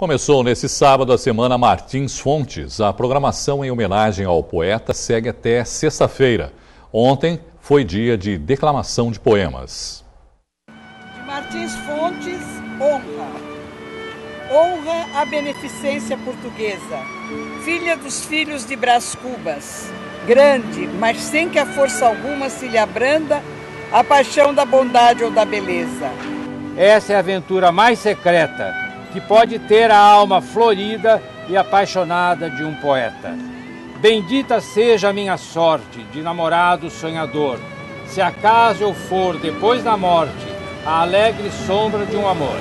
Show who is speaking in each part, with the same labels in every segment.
Speaker 1: Começou nesse sábado a Semana Martins Fontes. A programação em homenagem ao poeta segue até sexta-feira. Ontem foi dia de declamação de poemas.
Speaker 2: De Martins Fontes, honra. Honra a beneficência portuguesa, filha dos filhos de Brás Cubas. Grande, mas sem que a força alguma se lhe abranda a paixão da bondade ou da beleza.
Speaker 3: Essa é a aventura mais secreta que pode ter a alma florida e apaixonada de um poeta. Bendita seja a minha sorte de namorado sonhador, se acaso eu for, depois da morte, a alegre sombra de um amor.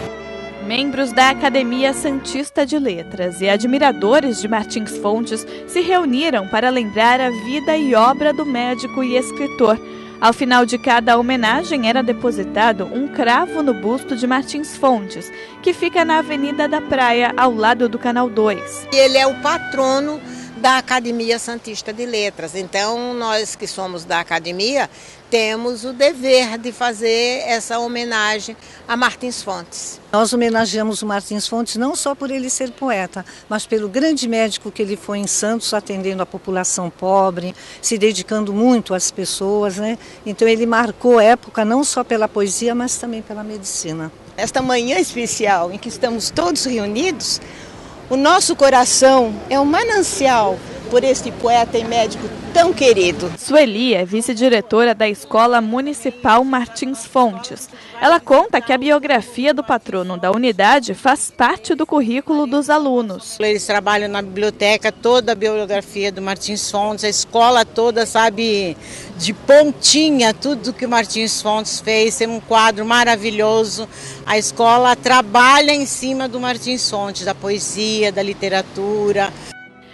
Speaker 4: Membros da Academia Santista de Letras e admiradores de Martins Fontes se reuniram para lembrar a vida e obra do médico e escritor. Ao final de cada homenagem era depositado um cravo no busto de Martins Fontes, que fica na Avenida da Praia, ao lado do Canal 2.
Speaker 5: Ele é o patrono da Academia Santista de Letras, então nós que somos da Academia temos o dever de fazer essa homenagem a Martins Fontes.
Speaker 6: Nós homenageamos o Martins Fontes não só por ele ser poeta, mas pelo grande médico que ele foi em Santos, atendendo a população pobre, se dedicando muito às pessoas, né? Então ele marcou época não só pela poesia, mas também pela medicina.
Speaker 7: Esta manhã especial em que estamos todos reunidos, o nosso coração é um manancial por este poeta e médico tão querido.
Speaker 4: Sueli é vice-diretora da Escola Municipal Martins Fontes. Ela conta que a biografia do patrono da unidade faz parte do currículo dos alunos.
Speaker 5: Eles trabalham na biblioteca, toda a biografia do Martins Fontes, a escola toda sabe de pontinha tudo que o Martins Fontes fez, tem um quadro maravilhoso. A escola trabalha em cima do Martins Fontes, da poesia, da literatura.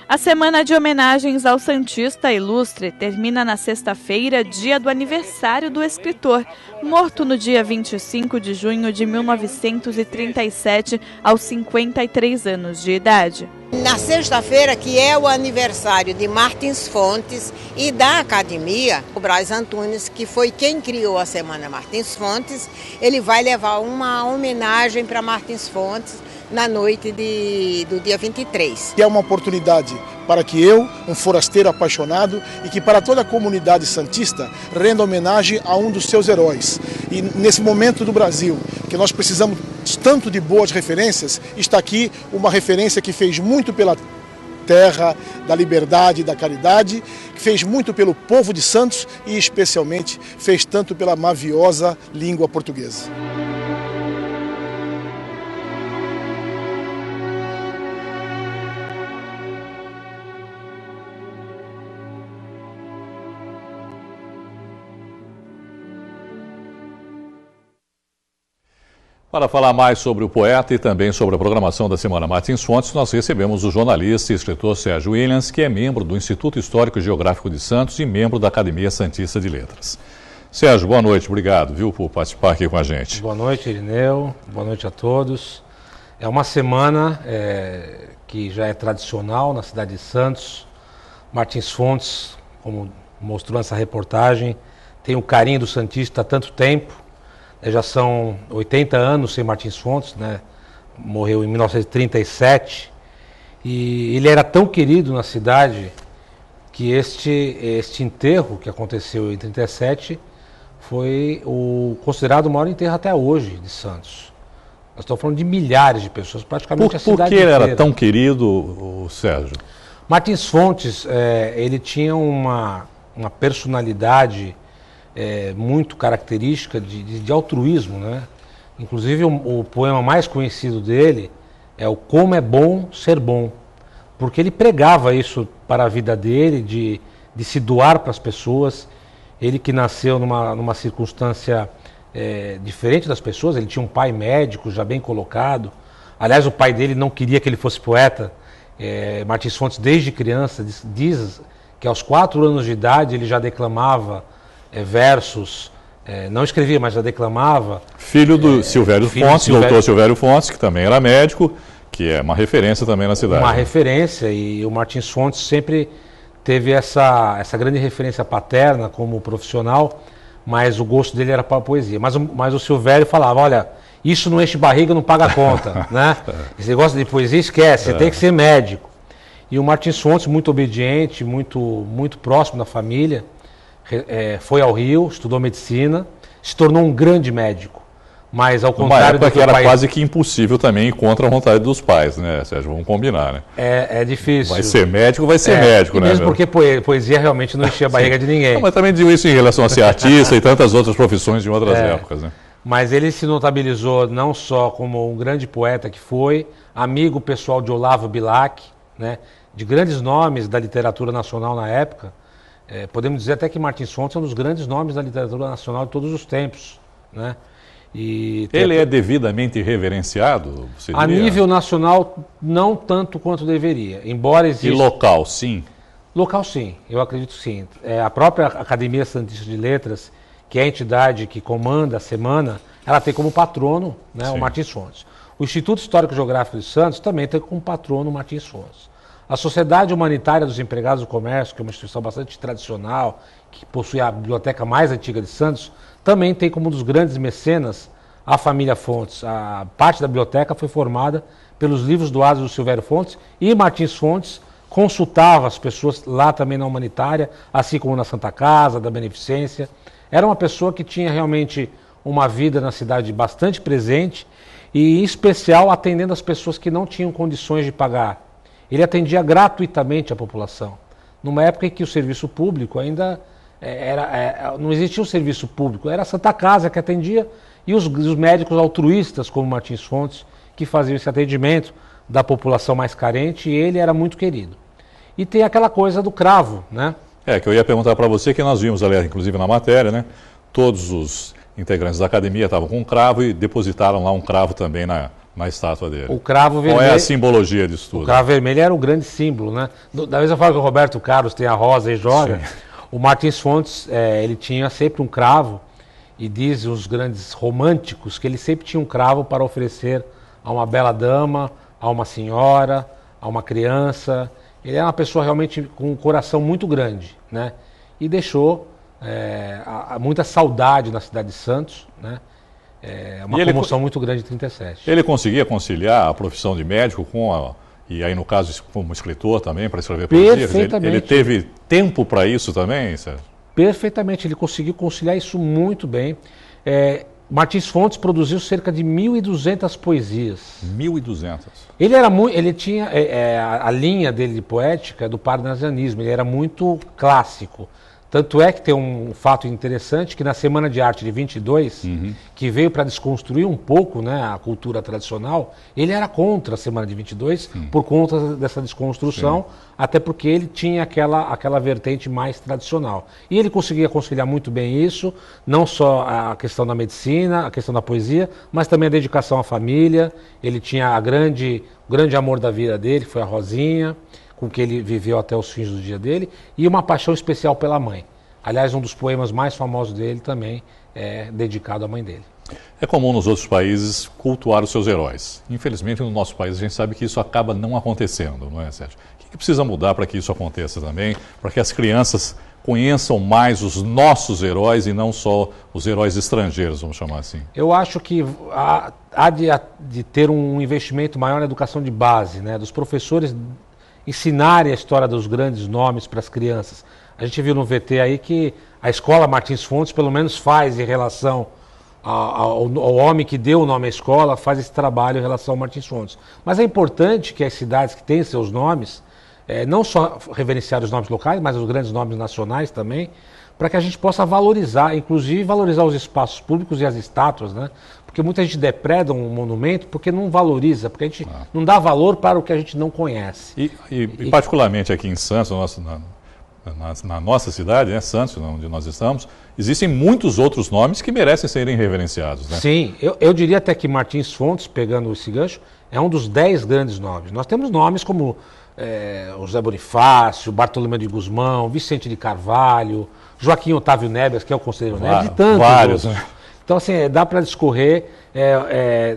Speaker 4: A semana de homenagens ao Santista Ilustre termina na sexta-feira, dia do aniversário do escritor, morto no dia 25 de junho de 1937, aos 53 anos de idade.
Speaker 5: Na sexta-feira, que é o aniversário de Martins Fontes e da Academia, o Brás Antunes, que foi quem criou a Semana Martins Fontes, ele vai levar uma homenagem para Martins Fontes na noite do dia 23.
Speaker 8: É uma oportunidade para que eu, um forasteiro apaixonado, e que para toda a comunidade santista, renda homenagem a um dos seus heróis. E nesse momento do Brasil, que nós precisamos tanto de boas referências, está aqui uma referência que fez muito pela terra, da liberdade, da caridade, que fez muito pelo povo de Santos e especialmente fez tanto pela maviosa língua portuguesa.
Speaker 1: Para falar mais sobre o poeta e também sobre a programação da Semana Martins Fontes, nós recebemos o jornalista e escritor Sérgio Williams, que é membro do Instituto Histórico e Geográfico de Santos e membro da Academia Santista de Letras. Sérgio, boa noite, obrigado, por participar aqui com a gente.
Speaker 3: Boa noite, Irineu, boa noite a todos. É uma semana que já é tradicional na cidade de Santos. Martins Fontes, como mostrou nessa reportagem, tem o carinho do santista há tanto tempo. Já são 80 anos sem Martins Fontes, né? Morreu em 1937, e ele era tão querido na cidade que este enterro que aconteceu em 37 foi considerado o maior enterro até hoje de Santos. Nós estamos falando de milhares de pessoas, praticamente a cidade inteira.
Speaker 1: Por que ele era tão querido, Sérgio?
Speaker 3: Martins Fontes, ele tinha uma personalidade muito característica de altruísmo, né? Inclusive o poema mais conhecido dele é o Como é Bom Ser Bom, porque ele pregava isso para a vida dele, de se doar para as pessoas. Ele que nasceu numa circunstância diferente das pessoas, ele tinha um pai médico já bem colocado. Aliás, o pai dele não queria que ele fosse poeta. Martins Fontes, desde criança, diz que aos 4 anos de idade ele já declamava versos, não escrevia, mas já declamava.
Speaker 1: Filho do Silvério Fontes, doutor Silvério Fontes, que também era médico, que é uma referência também na cidade.
Speaker 3: Uma referência, e o Martins Fontes sempre teve essa grande referência paterna como profissional, mas o gosto dele era para a poesia. Mas o Silvério falava, olha, isso não enche barriga, não paga conta, né? Esse negócio de poesia, esquece, você tem que ser médico. E o Martins Fontes, muito obediente, muito próximo da família, foi ao Rio, estudou medicina, se tornou um grande médico. Mas ao contrário do que
Speaker 1: era quase que impossível também contra a vontade dos pais, né, Sérgio? Vamos combinar, né?
Speaker 3: É difícil.
Speaker 1: Vai ser médico, né?
Speaker 3: Mesmo porque poesia realmente não enchia a barriga de ninguém.
Speaker 1: Não, mas também digo isso em relação a ser artista e tantas outras profissões de outras épocas, né?
Speaker 3: Mas ele se notabilizou não só como um grande poeta que foi, amigo pessoal de Olavo Bilac, né? De grandes nomes da literatura nacional na época. Podemos dizer até que Martins Fontes é um dos grandes nomes da literatura nacional de todos os tempos, né?
Speaker 1: Ele é devidamente reverenciado?
Speaker 3: A nível nacional, não tanto quanto deveria. Embora exista...
Speaker 1: E local, sim?
Speaker 3: Local, sim. Eu acredito sim. A própria Academia Santista de Letras, que é a entidade que comanda a semana, ela tem como patrono, né, o Martins Fontes. O Instituto Histórico Geográfico de Santos também tem como patrono o Martins Fontes. A Sociedade Humanitária dos Empregados do Comércio, que é uma instituição bastante tradicional, que possui a biblioteca mais antiga de Santos, também tem como um dos grandes mecenas a família Fontes. A parte da biblioteca foi formada pelos livros doados do Silvério Fontes e Martins Fontes consultava as pessoas lá também na Humanitária, assim como na Santa Casa, da Beneficência. Era uma pessoa que tinha realmente uma vida na cidade bastante presente e, em especial, atendendo as pessoas que não tinham condições de pagar. Ele atendia gratuitamente a população, numa época em que o serviço público ainda não existia um serviço público, era a Santa Casa que atendia e os médicos altruístas, como Martins Fontes, que faziam esse atendimento da população mais carente, e ele era muito querido. E tem aquela coisa do cravo, né?
Speaker 1: Que eu ia perguntar para você, que nós vimos, aliás, inclusive na matéria, né? Todos os integrantes da academia estavam com um cravo e depositaram lá um cravo também na estátua dele.
Speaker 3: O cravo vermelho...
Speaker 1: Qual é a simbologia disso tudo?
Speaker 3: O cravo vermelho era o grande símbolo, né? Da mesma forma que o Roberto Carlos tem a rosa e joga, o Martins Fontes, ele tinha sempre um cravo, e dizem os grandes românticos que ele sempre tinha um cravo para oferecer a uma bela dama, a uma senhora, a uma criança. Ele era uma pessoa realmente com um coração muito grande, né? E deixou muita saudade na cidade de Santos, né? Uma comoção muito grande em 37.
Speaker 1: Ele conseguia conciliar a profissão de médico e aí no caso como escritor também, para escrever poesia?
Speaker 3: Perfeitamente.
Speaker 1: Ele teve tempo para isso também, Sérgio?
Speaker 3: Perfeitamente, ele conseguiu conciliar isso muito bem. Martins Fontes produziu cerca de 1.200 poesias.
Speaker 1: 1.200?
Speaker 3: Ele tinha a linha dele de poética do parnasianismo, ele era muito clássico. Tanto é que tem um fato interessante que na Semana de Arte de 22, que veio para desconstruir um pouco, né, a cultura tradicional, ele era contra a Semana de 22 por conta dessa desconstrução, até porque ele tinha aquela vertente mais tradicional. E ele conseguia conciliar muito bem isso, não só a questão da medicina, a questão da poesia, mas também a dedicação à família. Ele tinha o grande amor da vida dele, que foi a Rosinha, com que ele viveu até os fins do dia dele, e uma paixão especial pela mãe. Aliás, um dos poemas mais famosos dele também é dedicado à mãe dele.
Speaker 1: É comum nos outros países cultuar os seus heróis. Infelizmente, no nosso país, a gente sabe que isso acaba não acontecendo, não é, Sérgio? O que precisa mudar para que isso aconteça também, para que as crianças conheçam mais os nossos heróis e não só os heróis estrangeiros, vamos chamar assim?
Speaker 3: Eu acho que há de ter um investimento maior na educação de base, né, dos professores ensinarem a história dos grandes nomes para as crianças. A gente viu no VT aí que a escola Martins Fontes pelo menos faz em relação ao homem que deu o nome à escola, faz esse trabalho em relação ao Martins Fontes. Mas é importante que as cidades que têm seus nomes, não só reverenciar os nomes locais, mas os grandes nomes nacionais também, para que a gente possa valorizar, inclusive valorizar os espaços públicos e as estátuas, né? Porque muita gente depreda um monumento porque não valoriza, porque a gente não dá valor para o que a gente não conhece.
Speaker 1: E particularmente aqui em Santos, na nossa cidade, né, Santos, onde nós estamos, existem muitos outros nomes que merecem serem reverenciados, né?
Speaker 3: Sim, eu diria até que Martins Fontes, pegando esse gancho, é um dos 10 grandes nomes. Nós temos nomes como José Bonifácio, Bartolomeu de Gusmão, Vicente de Carvalho, Joaquim Otávio Neves, que é o conselheiro Neves, e tantos
Speaker 1: vários,
Speaker 3: outros. Então, assim, dá para discorrer,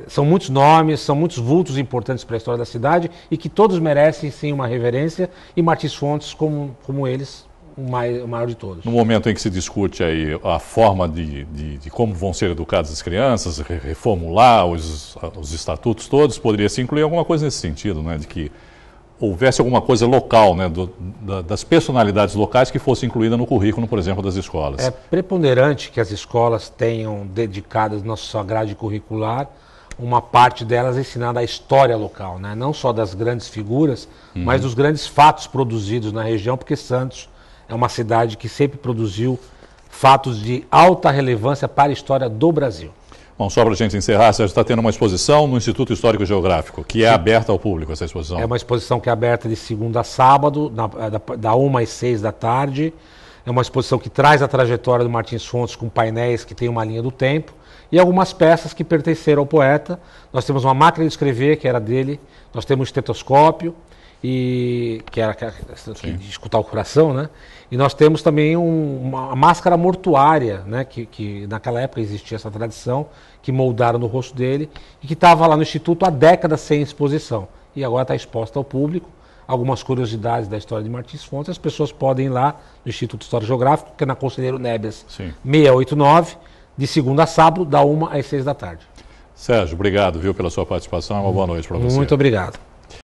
Speaker 3: são muitos nomes, são muitos vultos importantes para a história da cidade e que todos merecem, sim, uma reverência, e Martins Fontes, como eles, o maior de todos.
Speaker 1: No momento em que se discute aí a forma de como vão ser educadas as crianças, reformular os estatutos todos, poderia se incluir alguma coisa nesse sentido, né, de que houvesse alguma coisa local, né, das personalidades locais que fosse incluída no currículo, por exemplo, das escolas.
Speaker 3: É preponderante que as escolas tenham dedicadas na sua grade curricular uma parte delas ensinando a história local, né? Não só das grandes figuras, mas dos grandes fatos produzidos na região, porque Santos é uma cidade que sempre produziu fatos de alta relevância para a história do Brasil.
Speaker 1: Bom, só para a gente encerrar, Sérgio, está tendo uma exposição no Instituto Histórico Geográfico, que é aberta ao público, essa exposição.
Speaker 3: É uma exposição que é aberta de segunda a sábado, da 1 às 6 da tarde. É uma exposição que traz a trajetória do Martins Fontes com painéis que tem uma linha do tempo e algumas peças que pertenceram ao poeta. Nós temos uma máquina de escrever, que era dele, nós temos um estetoscópio, que era de escutar o coração, né? E nós temos também uma máscara mortuária, né? Que naquela época existia essa tradição, que moldaram no rosto dele e que estava lá no Instituto há décadas sem exposição. E agora está exposta ao público. Algumas curiosidades da história de Martins Fontes, as pessoas podem ir lá no Instituto Histórico Geográfico, que é na Conselheiro Nebias 689, de segunda a sábado, da 1 às 6 da tarde.
Speaker 1: Sérgio, obrigado, viu, pela sua participação. Uma boa noite para você.
Speaker 3: Muito obrigado.